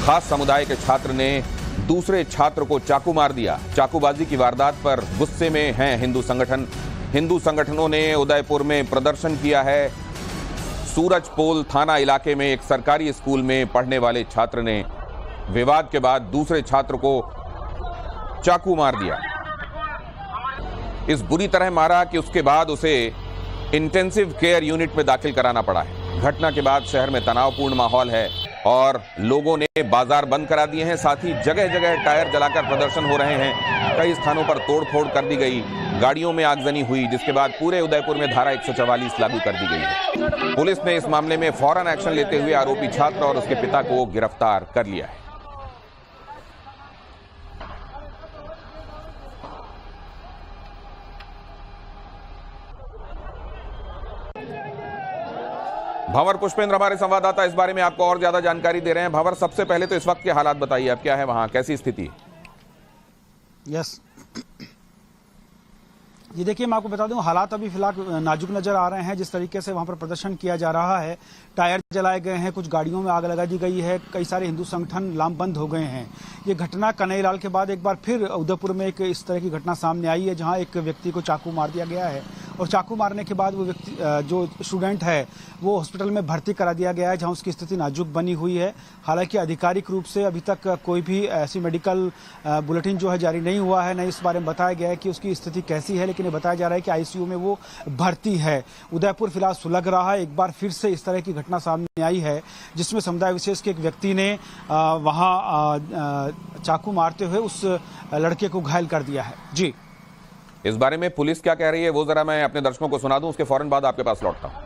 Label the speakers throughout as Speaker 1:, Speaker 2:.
Speaker 1: खास समुदाय के छात्र ने दूसरे छात्र को चाकू मार दिया। चाकूबाजी की वारदात पर गुस्से में हैं हिंदू संगठन। हिंदू संगठनों ने उदयपुर में प्रदर्शन किया है। सूरजपोल थाना इलाके में एक सरकारी स्कूल में पढ़ने वाले छात्र ने विवाद के बाद दूसरे छात्र को चाकू मार दिया। इस बुरी तरह मारा कि उसके बाद उसे इंटेंसिव केयर यूनिट में दाखिल कराना पड़ा है। घटना के बाद शहर में तनावपूर्ण माहौल है और लोगों ने बाजार बंद करा दिए हैं। साथ ही जगह जगह टायर जलाकर प्रदर्शन हो रहे हैं। कई स्थानों पर तोड़फोड़ कर दी गई, गाड़ियों में आगजनी हुई, जिसके बाद पूरे उदयपुर में धारा 144 लागू कर दी गई है। पुलिस ने इस मामले में फौरन एक्शन लेते हुए आरोपी छात्र और उसके पिता को गिरफ्तार कर लिया है। भंवर पुष्पेंद्र हमारे संवाददाता इस बारे में आपको और ज्यादा जानकारी दे रहे हैं। भंवर, सबसे पहले तो इस वक्त के हालात बताइए, अब क्या है वहां, कैसी स्थिति?
Speaker 2: यस ये देखिए, मैं आपको बता दूं, हालात अभी फिलहाल नाजुक नजर आ रहे हैं। जिस तरीके से वहां पर प्रदर्शन किया जा रहा है, टायर जलाए गए हैं, कुछ गाड़ियों में आग लगा दी गई है, कई सारे हिंदू संगठन लामबंद हो गए हैं। ये घटना कन्हैयालाल के बाद एक बार फिर उदयपुर में एक इस तरह की घटना सामने आई है, जहां एक व्यक्ति को चाकू मार दिया गया है और चाकू मारने के बाद वो व्यक्ति, जो स्टूडेंट है, वो हॉस्पिटल में भर्ती करा दिया गया है, जहां उसकी स्थिति नाजुक बनी हुई है। हालांकि आधिकारिक रूप से अभी तक कोई भी ऐसी मेडिकल बुलेटिन जो है जारी नहीं हुआ है, न इस बारे में बताया गया है कि उसकी स्थिति कैसी है, लेकिन ये बताया जा रहा है कि आईसीयू में वो भर्ती है। उदयपुर फिलहाल सुलग रहा है। एक बार फिर से इस तरह की घटना सामने आई है, जिसमें समुदाय विशेष के एक व्यक्ति ने वहां चाकू मारते हुए उस लड़के को घायल कर दिया है। जी,
Speaker 1: इस बारे में पुलिस क्या कह रही है वो जरा मैं अपने दर्शकों को सुना दूं, उसके फौरन बाद आपके पास लौटता हूं।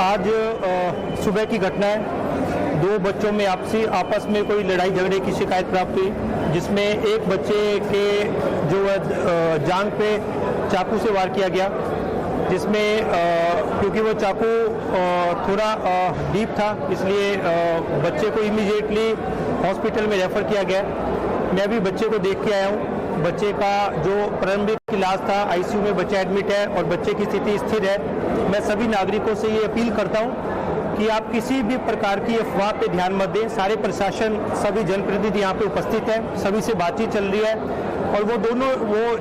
Speaker 3: आज सुबह की घटना है। दो बच्चों में आपस में कोई लड़ाई झगड़े की शिकायत प्राप्त हुई, जिसमें एक बच्चे के जो जांघ पे चाकू से वार किया गया, जिसमें क्योंकि वो चाकू थोड़ा डीप था, इसलिए बच्चे को इमीडिएटली हॉस्पिटल में रेफर किया गया। मैं अभी बच्चे को देख के आया हूँ। बच्चे का जो प्रारंभिक इलाज था, आईसीयू में बच्चा एडमिट है और बच्चे की स्थिति स्थिर है। मैं सभी नागरिकों से ये अपील करता हूँ कि आप किसी भी प्रकार की अफवाह पे ध्यान मत दें। सारे प्रशासन, सभी जनप्रतिनिधि यहाँ पे उपस्थित हैं, सभी से बातचीत चल रही है और वो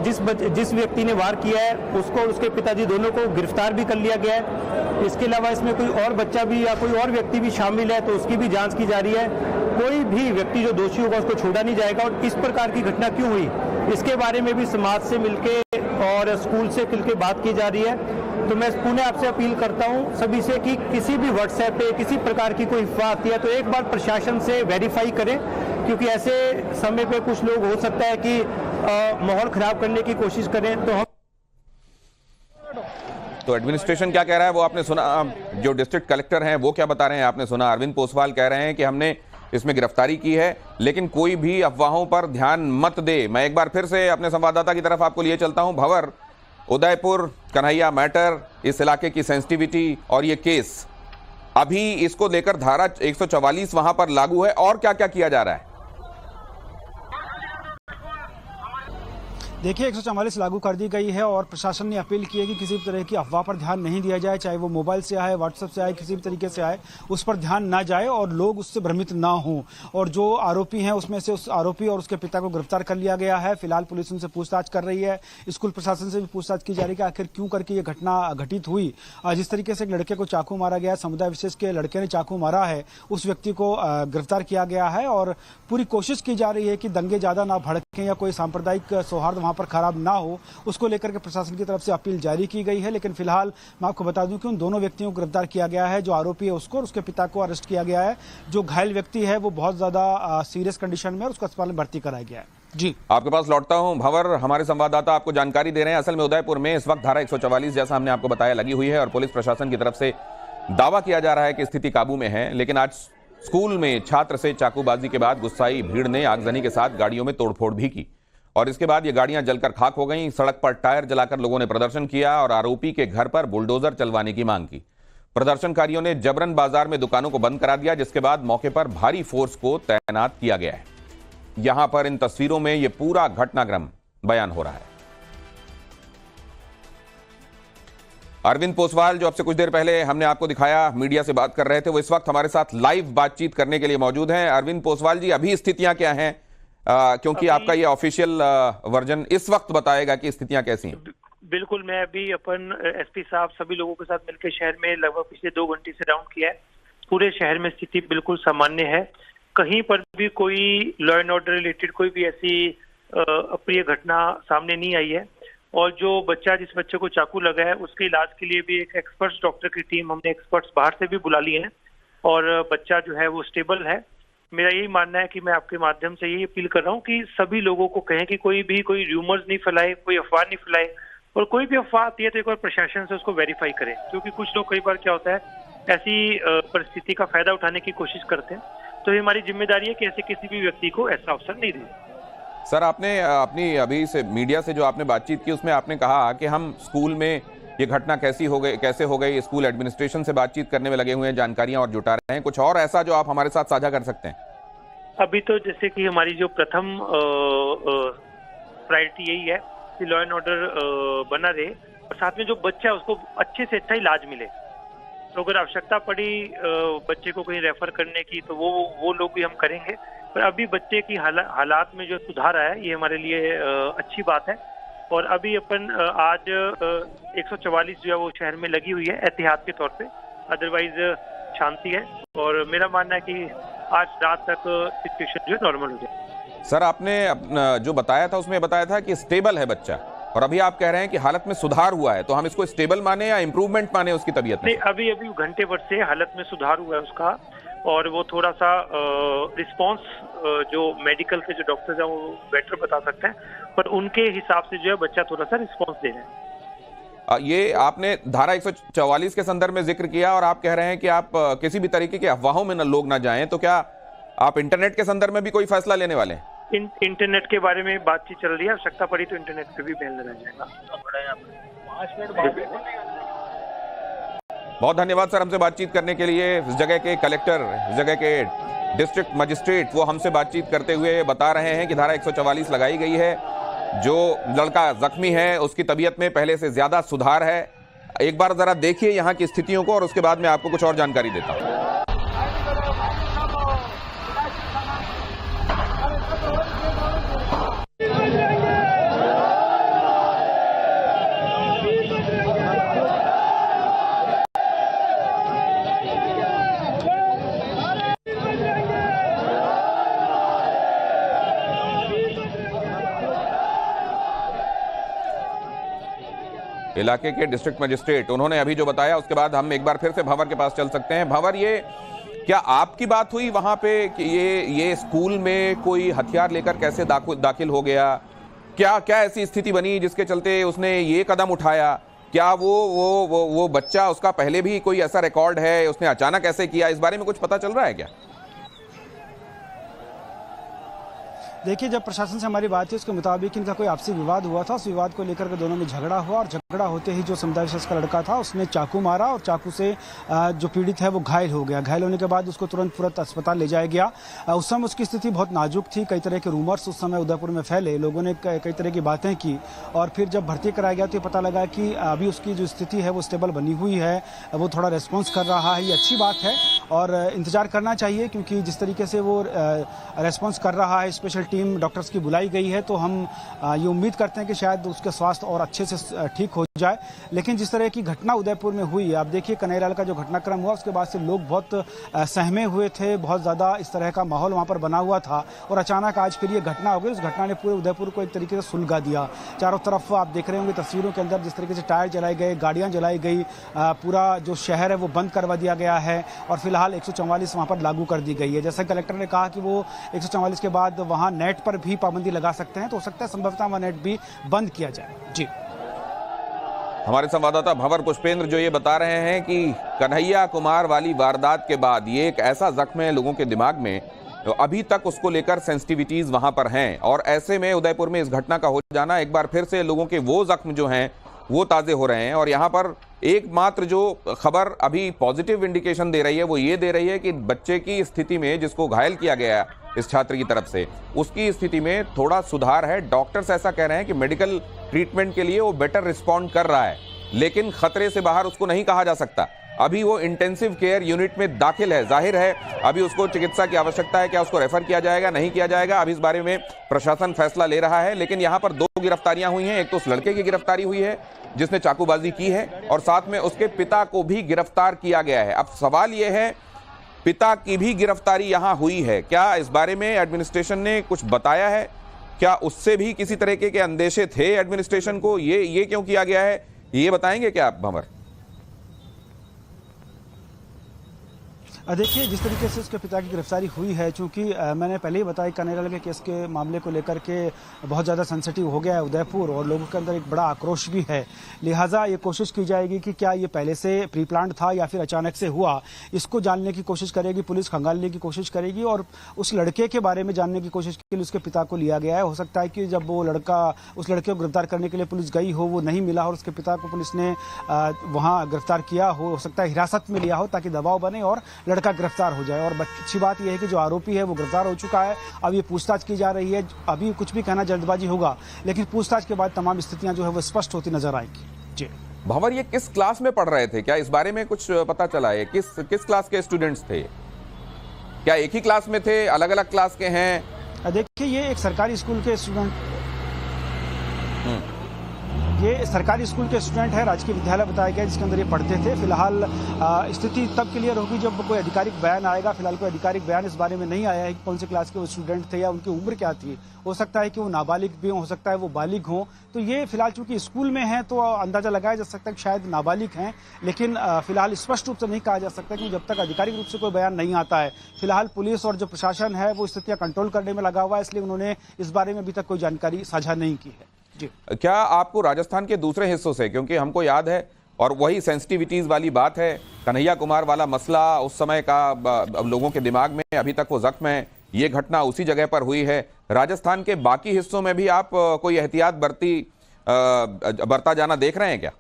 Speaker 3: जिस व्यक्ति ने वार किया है उसको, उसके पिताजी दोनों को गिरफ्तार भी कर लिया गया है। इसके अलावा इसमें कोई और बच्चा भी या कोई और व्यक्ति भी शामिल है तो उसकी भी जांच की जा रही है। कोई भी व्यक्ति जो दोषी होगा उसको छोड़ा नहीं जाएगा। और इस प्रकार की घटना क्यों हुई, इसके बारे में भी समाज से मिलके और स्कूल से मिलकर बात की जा रही है। तो मैं पुनः आपसे अपील करता हूं सभी से कि किसी भी व्हाट्सएप पे किसी प्रकार की कोई अफवाह आती है तो एक बार प्रशासन से वेरीफाई करें, क्योंकि ऐसे समय पे कुछ लोग हो सकता है कि माहौल खराब करने की कोशिश करें।
Speaker 1: तो एडमिनिस्ट्रेशन क्या कह रहा है वो आपने सुना। जो डिस्ट्रिक्ट कलेक्टर हैं वो क्या बता रहे हैं आपने सुना। अरविंद पोसवाल कह रहे हैं कि हमने इसमें गिरफ्तारी की है, लेकिन कोई भी अफवाहों पर ध्यान मत दे। मैं एक बार फिर से अपने संवाददाता की तरफ आपको लिए चलता हूं। भंवर, उदयपुर कन्हैया मैटर, इस इलाके की सेंसिटिविटी और ये केस, अभी इसको लेकर धारा 144 वहां पर लागू है और क्या क्या किया जा रहा है?
Speaker 2: देखिए, 144 लागू कर दी गई है और प्रशासन ने अपील की है कि किसी भी तरह की अफवाह पर ध्यान नहीं दिया जाए, चाहे वो मोबाइल से आए, व्हाट्सएप से आए, किसी भी तरीके से आए, उस पर ध्यान ना जाए और लोग उससे भ्रमित ना हों। और जो आरोपी हैं उसमें से उस आरोपी और उसके पिता को गिरफ्तार कर लिया गया है। फिलहाल पुलिस उनसे पूछताछ कर रही है। स्कूल प्रशासन से भी पूछताछ की जा रही है कि आखिर क्यों करके ये घटना घटित हुई। जिस तरीके से एक लड़के को चाकू मारा गया, समुदाय विशेष के लड़के ने चाकू मारा है, उस व्यक्ति को गिरफ्तार किया गया है और पूरी कोशिश की जा रही है कि दंगे ज्यादा ना भड़कें या कोई सांप्रदायिक सौहार्द वहां पर खराब ना हो, उसको लेकर के प्रशासन की तरफ से अपील जारी की गई है। लेकिन फिलहाल मैं आपको बता दूं कि उन दोनों व्यक्तियों को गिरफ्तार किया गया है। जो आरोपी है उसको और उसके पिता को अरेस्ट किया गया है। जो घायल व्यक्ति है वो बहुत ज्यादा सीरियस कंडीशन में, उसको अस्पताल में भर्ती कराया गया है। जी,
Speaker 1: आपके पास लौटता हूं। भंवर, हमारे संवाददाता आपको जानकारी दे रहे हैं। असल में उदयपुर में इस वक्त धारा 144 जैसा हमने आपको बताया लगी हुई है और पुलिस प्रशासन की तरफ से दावा किया जा रहा है कि स्थिति काबू में है। लेकिन आज स्कूल में छात्र से चाकूबाजी के बाद गुस्साई भीड़ ने आगजनी के साथ गाड़ियों में तोड़फोड़ भी की और इसके बाद ये गाड़ियां जलकर खाक हो गईं। सड़क पर टायर जलाकर लोगों ने प्रदर्शन किया और आरोपी के घर पर बुलडोजर चलवाने की मांग की। प्रदर्शनकारियों ने जबरन बाजार में दुकानों को बंद करा दिया, जिसके बाद मौके पर भारी फोर्स को तैनात किया गया है। यहां पर इन तस्वीरों में यह पूरा घटनाक्रम बयान हो रहा है। अरविंद पोसवाल, जो आपसे कुछ देर पहले हमने आपको दिखाया, मीडिया से बात कर रहे थे, वो इस वक्त हमारे साथ लाइव बातचीत करने के लिए मौजूद हैं। अरविंद पोसवाल जी, अभी स्थितियां क्या हैं? क्योंकि आपका ये ऑफिशियल वर्जन इस वक्त बताएगा कि स्थितियां कैसी हैं।
Speaker 4: बिल्कुल, मैं अभी अपन एसपी साहब सभी लोगों के साथ मिलकर शहर में लगभग पिछले 2 घंटे से राउंड किया है। पूरे शहर में स्थिति बिल्कुल सामान्य है। कहीं पर भी कोई लॉ एंड ऑर्डर रिलेटेड कोई भी ऐसी अप्रिय घटना सामने नहीं आई है। और जिस बच्चे को चाकू लगा है, उसके इलाज के लिए भी एक एक्सपर्ट्स डॉक्टर की टीम, हमने एक्सपर्ट्स बाहर से भी बुला लिए हैं और बच्चा जो है वो स्टेबल है। मेरा यही मानना है कि मैं आपके माध्यम से यही अपील कर रहा हूँ कि सभी लोगों को कहें कि कोई र्यूमर्स नहीं फैलाए, कोई अफवाह नहीं फैलाए, और कोई भी अफवाह आती है तो एक बार प्रशासन से उसको वेरीफाई करें, क्योंकि कुछ लोग कई बार क्या होता है ऐसी परिस्थिति का फायदा उठाने की कोशिश करते हैं। तो ये हमारी जिम्मेदारी है कि ऐसे किसी भी व्यक्ति को ऐसा अवसर नहीं दें।
Speaker 1: सर, आपने अपनी अभी से मीडिया से जो आपने बातचीत की, उसमें आपने कहा कि हम स्कूल में ये घटना कैसे हो गई, स्कूल एडमिनिस्ट्रेशन से बातचीत करने में लगे हुए हैं, जानकारियां और जुटा रहे हैं। कुछ और ऐसा जो आप हमारे साथ साझा कर सकते हैं?
Speaker 4: अभी तो जैसे कि हमारी जो प्रथम प्रायोरिटी यही है कि लॉ एंड ऑर्डर बना रहे और साथ में जो बच्चा है उसको अच्छे से अच्छा इलाज मिले। तो अगर आवश्यकता पड़ी बच्चे को कहीं रेफर करने की तो वो लोग भी हम करेंगे। पर अभी बच्चे की हालात में जो सुधार आया है, ये हमारे लिए अच्छी बात है। और अभी अपन आज 144 जो है वो शहर में लगी हुई है एहतियात के तौर पे, अदरवाइज शांति है। और मेरा मानना है कि आज रात तक सिचुएशन जो है नॉर्मल हो जाए।
Speaker 1: सर, आपने जो बताया था उसमें बताया था कि स्टेबल है बच्चा, और अभी आप कह रहे हैं कि हालत में सुधार हुआ है, तो हम इसको स्टेबल माने या इंप्रूवमेंट माने उसकी तबीयत में?
Speaker 4: नहीं, अभी घंटे भर से हालत में सुधार हुआ है उसका, और वो थोड़ा सा रिस्पांस जो मेडिकल के जो डॉक्टर्स हैं वो बेटर बता सकते हैं, पर उनके हिसाब से जो है बच्चा थोड़ा सा रिस्पांस दे रहे हैं।
Speaker 1: ये आपने धारा 144 के संदर्भ में जिक्र किया, और आप कह रहे हैं कि आप किसी भी तरीके की अफवाहों में लोग ना जाएं, तो क्या आप इंटरनेट के संदर्भ में भी कोई फैसला लेने वाले हैं?
Speaker 4: इंटरनेट के बारे में बातचीत चल रही है, आवश्यकता पड़ी तो इंटरनेट पे भी बैन लगाया जाएगा।
Speaker 1: बहुत धन्यवाद सर, हमसे बातचीत करने के लिए। इस जगह के कलेक्टर, इस जगह के डिस्ट्रिक्ट मजिस्ट्रेट, वो हमसे बातचीत करते हुए बता रहे हैं कि धारा 144 लगाई गई है। जो लड़का जख्मी है उसकी तबीयत में पहले से ज्यादा सुधार है। एक बार जरा देखिए यहाँ की स्थितियों को, और उसके बाद मैं आपको कुछ और जानकारी देता हूँ। इलाके के डिस्ट्रिक्ट मजिस्ट्रेट, उन्होंने अभी जो बताया, उसके बाद हम एक बार फिर से भंवर के पास चल सकते हैं। भंवर, ये क्या आपकी बात हुई वहां पे कि ये स्कूल में कोई हथियार लेकर कैसे दाखिल हो गया? क्या ऐसी स्थिति बनी जिसके चलते उसने ये कदम उठाया? क्या वो बच्चा, उसका पहले भी कोई ऐसा रिकॉर्ड है, उसने अचानक ऐसे किया? इस बारे में कुछ पता चल रहा है क्या?
Speaker 2: देखिए, जब प्रशासन से हमारी बात थी उसके मुताबिक इनका कोई आपसी विवाद हुआ था। उस विवाद को लेकर के दोनों में झगड़ा हुआ, और झगड़ा होते ही जो समुदाय विशेष का लड़का था उसने चाकू मारा, और चाकू से जो पीड़ित है वो घायल हो गया। घायल होने के बाद उसको तुरंत अस्पताल ले जाया गया। उस समय उसकी स्थिति बहुत नाजुक थी। कई तरह के रूमर्स उस समय उदयपुर में फैले, लोगों ने कई तरह की बातें की, और फिर जब भर्ती कराया गया तो पता लगा कि अभी उसकी जो स्थिति है वो स्टेबल बनी हुई है, वो थोड़ा रेस्पॉन्स कर रहा है। ये अच्छी बात है और इंतजार करना चाहिए, क्योंकि जिस तरीके से वो रेस्पॉन्स कर रहा है, स्पेशल टीम डॉक्टर्स की बुलाई गई है, तो हम ये उम्मीद करते हैं कि शायद उसका स्वास्थ्य और अच्छे से ठीक हो जाए। लेकिन जिस तरह की घटना उदयपुर में हुई, आप देखिए कन्हैयालाल का जो घटनाक्रम हुआ, उसके बाद से लोग बहुत सहमे हुए थे, बहुत ज़्यादा इस तरह का माहौल वहाँ पर बना हुआ था, और अचानक आज फिर ये घटना हो गई। उस घटना ने पूरे उदयपुर को एक तरीके से सुलगा दिया। चारों तरफ आप देख रहे होंगे तस्वीरों के अंदर जिस तरीके से टायर जलाए गए, गाड़ियाँ जलाई गई, पूरा जो शहर है वो बंद करवा दिया गया है, और फिलहाल 144 वहाँ पर लागू कर दी गई है। जैसा कलेक्टर ने कहा कि वो 144 के बाद वहाँ नेट पर भी पाबंदी लगा सकते हैं, तो हो सकता है संभवतः वह नेट भी बंद किया जाए। जी,
Speaker 1: हमारे संवाददाता भंवर पुष्पेंद्र जो ये बता रहे हैं कि कन्हैया कुमार वाली वारदात के बाद ये एक ऐसा जख्म है लोगों के दिमाग में, तो अभी तक उसको लेकर सेंसिटिविटीज वहां पर हैं, और ऐसे में उदयपुर में इस घटना का हो जाना एक बार फिर से लोगों के वो जख्म जो हैं वो ताज़े हो रहे हैं। और यहाँ पर एकमात्र जो खबर अभी पॉजिटिव इंडिकेशन दे रही है वो ये दे रही है कि बच्चे की स्थिति में, जिसको घायल किया गया इस छात्र की तरफ से, उसकी स्थिति में थोड़ा सुधार है। डॉक्टर्स ऐसा कह रहे हैं कि मेडिकल ट्रीटमेंट के लिए वो बेटर रिस्पॉन्ड कर रहा है। लेकिन खतरे से बाहर उसको नहीं कहा जा सकता। अभी वो इंटेंसिव केयर यूनिट में दाखिल है। जाहिर है अभी उसको चिकित्सा की आवश्यकता है, क्या उसको रेफर किया जाएगा नहीं किया जाएगा, अभी इस बारे में प्रशासन फैसला ले रहा है। लेकिन यहां पर 2 गिरफ्तारियां हुई हैं। एक तो उस लड़के की गिरफ्तारी हुई है जिसने चाकूबाजी की है, और साथ में उसके पिता को भी गिरफ्तार किया गया है। अब सवाल यह है, पिता की भी गिरफ्तारी यहां हुई है, क्या इस बारे में एडमिनिस्ट्रेशन ने कुछ बताया है? क्या उससे भी किसी तरीके के अंदेशे थे एडमिनिस्ट्रेशन को? ये क्यों किया गया है, ये बताएंगे क्या आप भंवर?
Speaker 2: देखिए, जिस तरीके से उसके पिता की गिरफ्तारी हुई है, चूंकि मैंने पहले ही बताया कनेरल के केस के मामले को लेकर के बहुत ज़्यादा सेंसिटिव हो गया है उदयपुर, और लोगों के अंदर एक बड़ा आक्रोश भी है। लिहाजा ये कोशिश की जाएगी कि क्या ये पहले से प्री प्लान था या फिर अचानक से हुआ, इसको जानने की कोशिश करेगी पुलिस, खंगालने की कोशिश करेगी। और उस लड़के के बारे में जानने की कोशिश के लिए उसके पिता को लिया गया है। हो सकता है कि जब वो लड़का उस लड़के को गिरफ्तार करने के लिए पुलिस गई हो, वो नहीं मिला और उसके पिता को पुलिस ने वहाँ गिरफ्तार किया हो सकता है हिरासत में लिया हो ताकि दबाव बने और लड़का गिरफ्तार हो जाए। और अच्छी बात यह है कि जो आरोपी है वो गिरफ्तार हो चुका है। अब ये पूछताछ की जा रही है। अभी कुछ भी कहना जल्दबाजी होगा, लेकिन पूछताछ के बाद तमाम स्थितियां जो है वो स्पष्ट होती नजर आएंगी। जी
Speaker 1: भंवर, ये किस क्लास में पढ़ रहे थे, क्या इस बारे में कुछ पता चला है? किस क्लास के स्टूडेंट्स थे? क्या एक ही क्लास में थे, अलग अलग क्लास के हैं?
Speaker 2: देखिए, ये एक सरकारी स्कूल के स्टूडेंट ये सरकारी स्कूल के स्टूडेंट है, राजकीय विद्यालय बताया गया जिसके अंदर ये पढ़ते थे। फिलहाल स्थिति तब क्लियर होगी जब कोई आधिकारिक बयान आएगा। फिलहाल कोई आधिकारिक बयान इस बारे में नहीं आया है कि कौन से क्लास के वो स्टूडेंट थे या उनकी उम्र क्या थी। हो सकता है कि वो नाबालिग भी हो सकता है वो बालिग हों। तो ये फिलहाल चूंकि स्कूल में है तो अंदाजा लगाया जा सकता है कि शायद नाबालिग हैं, लेकिन फिलहाल स्पष्ट रूप से नहीं कहा जा सकता क्योंकि जब तक आधिकारिक रूप से कोई बयान नहीं आता है। फिलहाल पुलिस और जो प्रशासन है वो स्थितियां कंट्रोल करने में लगा हुआ है, इसलिए उन्होंने इस बारे में अभी तक कोई जानकारी साझा नहीं की है।
Speaker 1: क्या आपको राजस्थान के दूसरे हिस्सों से, क्योंकि हमको याद है और वही सेंसिटिविटीज वाली बात है, कन्हैया कुमार वाला मसला उस समय का लोगों के दिमाग में अभी तक वो जख्म है, ये घटना उसी जगह पर हुई है। राजस्थान के बाकी हिस्सों में भी आप कोई एहतियात बरता जाना देख रहे हैं क्या?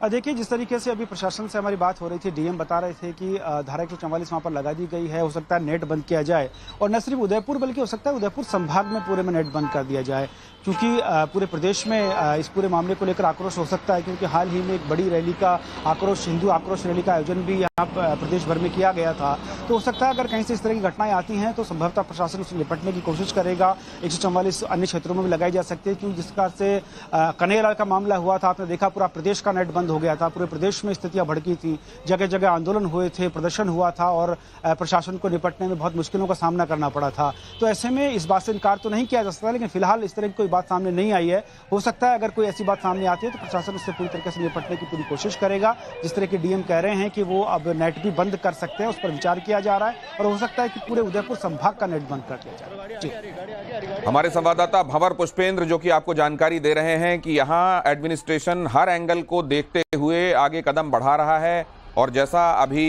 Speaker 2: देखिए, जिस तरीके से अभी प्रशासन से हमारी बात हो रही थी, डीएम बता रहे थे कि धारा 144 वहाँ पर लगा दी गई है। हो सकता है नेट बंद किया जाए, और न सिर्फ उदयपुर बल्कि हो सकता है उदयपुर संभाग में पूरे में नेट बंद कर दिया जाए, क्योंकि पूरे प्रदेश में इस पूरे मामले को लेकर आक्रोश हो सकता है। क्योंकि हाल ही में एक बड़ी रैली का आक्रोश, हिंदू आक्रोश रैली का आयोजन भी यहाँ प्रदेश भर में किया गया था। तो हो सकता है अगर कहीं से इस तरह की घटनाएं आती हैं तो संभवतः प्रशासन उससे निपटने की कोशिश करेगा। 144 अन्य क्षेत्रों में भी लगाई जा सकती है, क्योंकि जिस प्रकार से कन्हैयालाल का मामला हुआ था, आपने देखा पूरा प्रदेश का नेट बंद हो गया था, पूरे प्रदेश में स्थितियां भड़की थी, जगह जगह आंदोलन हुए थे, प्रदर्शन हुआ था और प्रशासन को निपटने में बहुत मुश्किलों का सामना करना पड़ा था। तो ऐसे में इस बात से इनकार तो नहीं किया जा सकता, लेकिन फिलहाल इस तरह की कोई बात सामने नहीं आई है। हो सकता है अगर कोई ऐसी बात सामने आती है तो प्रशासन उससे पूरी तरीके से निपटने की पूरी कोशिश करेगा। जिस तरह के डीएम कह रहे हैं कि वो अब नेट भी बंद कर सकते हैं, उस पर विचार किया जा रहा है, और हो सकता है कि पूरे उदयपुर संभाग का नेट बंद कर दिया जाए।
Speaker 1: हमारे संवाददाता भंवर पुष्पेंद्र जो कि आपको जानकारी दे रहे हैं कि यहाँ एडमिनिस्ट्रेशन हर एंगल को देखते हुए आगे कदम बढ़ा रहा है, और जैसा अभी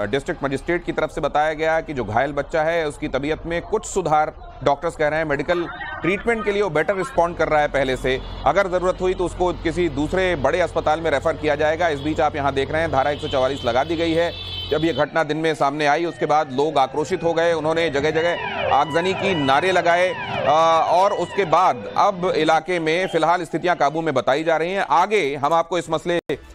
Speaker 1: डिस्ट्रिक्ट मजिस्ट्रेट की तरफ से बताया गया कि जो घायल बच्चा है उसकी तबीयत में कुछ सुधार, डॉक्टर्स कह रहे हैं मेडिकल ट्रीटमेंट के लिए वो बेटर रिस्पॉन्ड कर रहा है पहले से। अगर जरूरत हुई तो उसको किसी दूसरे बड़े अस्पताल में रेफर किया जाएगा। इस बीच आप यहाँ देख रहे हैं धारा 144 लगा दी गई है। जब ये घटना दिन में सामने आई उसके बाद लोग आक्रोशित हो गए, उन्होंने जगह जगह आगजनी की नारे लगाए, और उसके बाद अब इलाके में फिलहाल स्थितियां काबू में बताई जा रही हैं। आगे हम आपको इस मसले